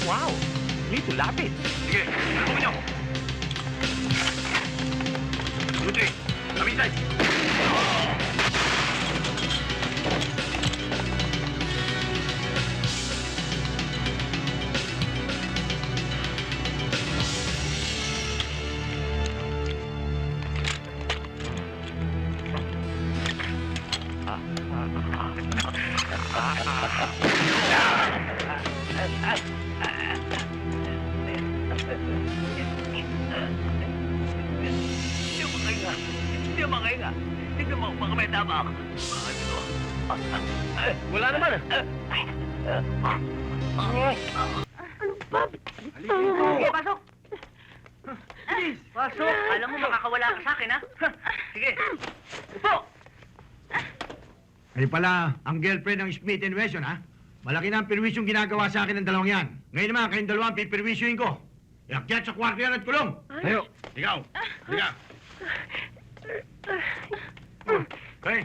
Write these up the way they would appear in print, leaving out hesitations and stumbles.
Wow! Lito, lapit. Sige, tulungan niyo. Ludwig, kamisay. Hindi mo makahinga. Hindi mo makahinga. Tignan mo, baka may tama ako. Wala naman ah. Sige, pasok! Please, pasok! Alam mo, makakawala ka sa akin, ha? Sige. Upo! Kayo pala ang girlfriend ng Smith and Wesson, ha? Malaki na ang perwisyong ginagawa sa akin ng dalawang yan. Ngayon naman, kayong dalawang pipirwisyuhin ko. Iakyat sa kwarto yan at kulong. Tayo. Ikaw. Liga. Okay.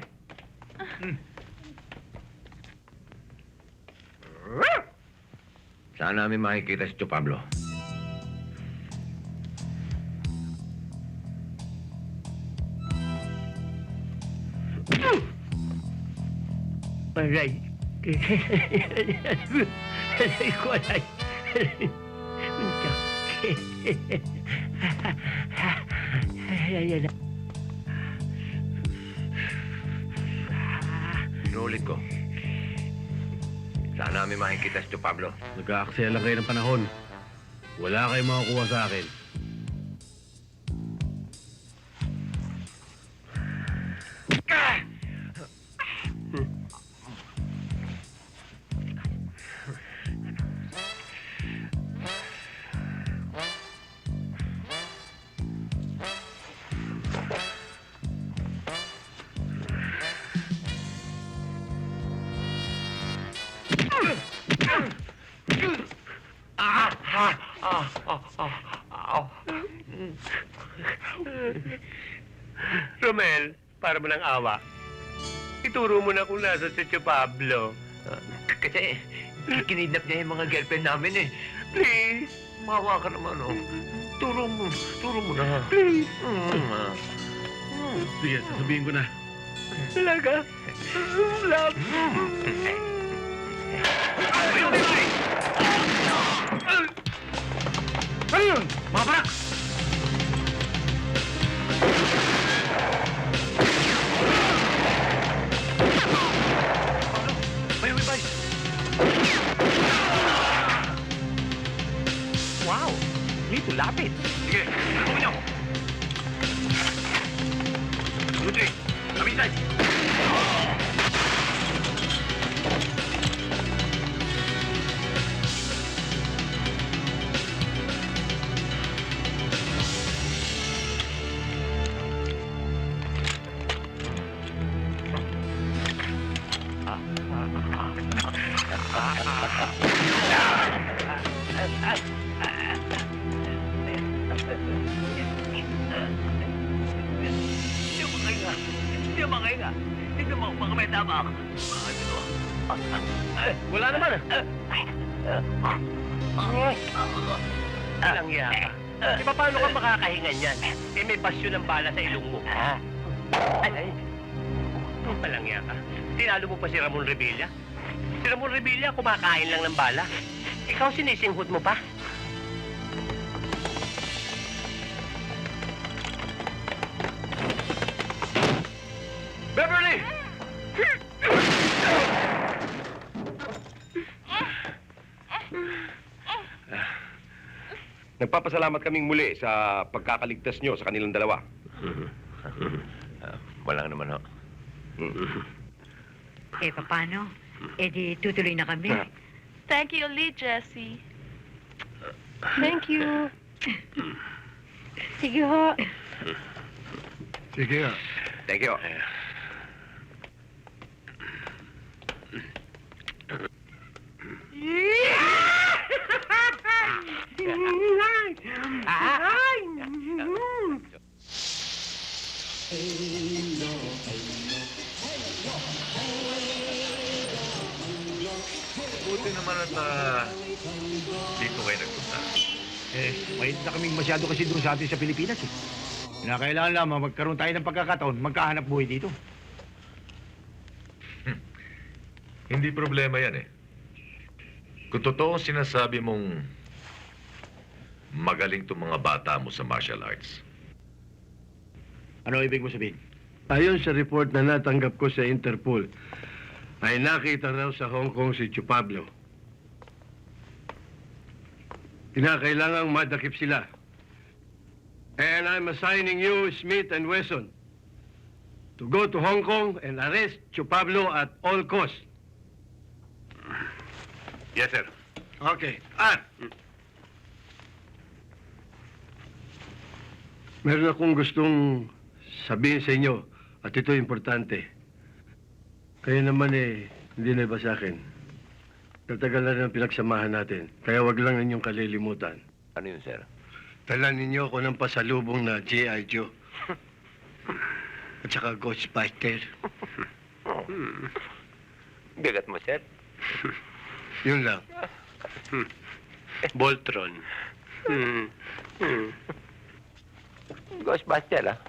Saan namin makikita si Tio Pablo? Aray. Aray ko, aray. Inulit ko. Saan namin makikita si Tio Pablo? Nag-aaksaya lang kayo ng panahon. Wala kayong makukuha sa akin. Romel, para mo ng awa. Ituro mo na kung nasa si Tio Pablo. Kasi, kinidnap niya yung mga girlfriend namin, eh. Please. Mawa ka naman, oh. Turo mo na. Please. Sige, sasabihin ko na. Talaga? Love. Ano yun? Mga parak! May umibay! Wow! Lito, lapit. Sige, tulungan niyo. Ludwig, kamisay. Hindi mo makahinga. Hindi mo makahinga. Tignan mo, baka may tama ako. Wala naman Alang yaka. Di ba paano ka makakahinga niyan? Eh may basyo ng bala sa ilong mo. Ay. Palang yaka. Tinalo mo pa si Ramon Revilla? Si Ramon Revilla kumakain lang ng bala. Ikaw sinisinghot mo pa? Beverly! Nagpapasalamat kaming muli sa pagkakaligtas nyo sa kanilang dalawa. Walang naman, ho. Eh, paano? Eh, di tutuloy na kami. Thank you ulit, Jessie. Thank you. Sige ho. Sige. Thank you. Buti naman at na dito kayo nagpunta? May na kaming masyado kasi doon sa atin sa Pilipinas eh. Kinakailangan lamang magkaroon tayo ng pagkakataon, magkahanap buhay dito. Hindi problema yan eh. Kung totoo ang sinasabi mong magaling tong mga bata mo sa martial arts. Ano ibig mo sabihin? Ayon sa report na natanggap ko sa Interpol, ay nakita raw sa Hong Kong si Chu Pablo. Kinakailangang madakip sila. And I'm assigning you, Smith and Wesson, to go to Hong Kong and arrest Chu Pablo at all costs. Yes, sir. Okay. Meron akong gustong sabihin sa inyo at ito importante. Kaya naman hindi na iba sa akin. Tatagal na rin ang pinagsamahan natin. Kaya wag lang ninyong kalilimutan. Ano yun, sir? Talan ninyo ako ng pasalubong na G.I. Joe. At saka Ghostbuster. Bigat mo, sir. Yun lang. Voltron. Ghostbuster, ah.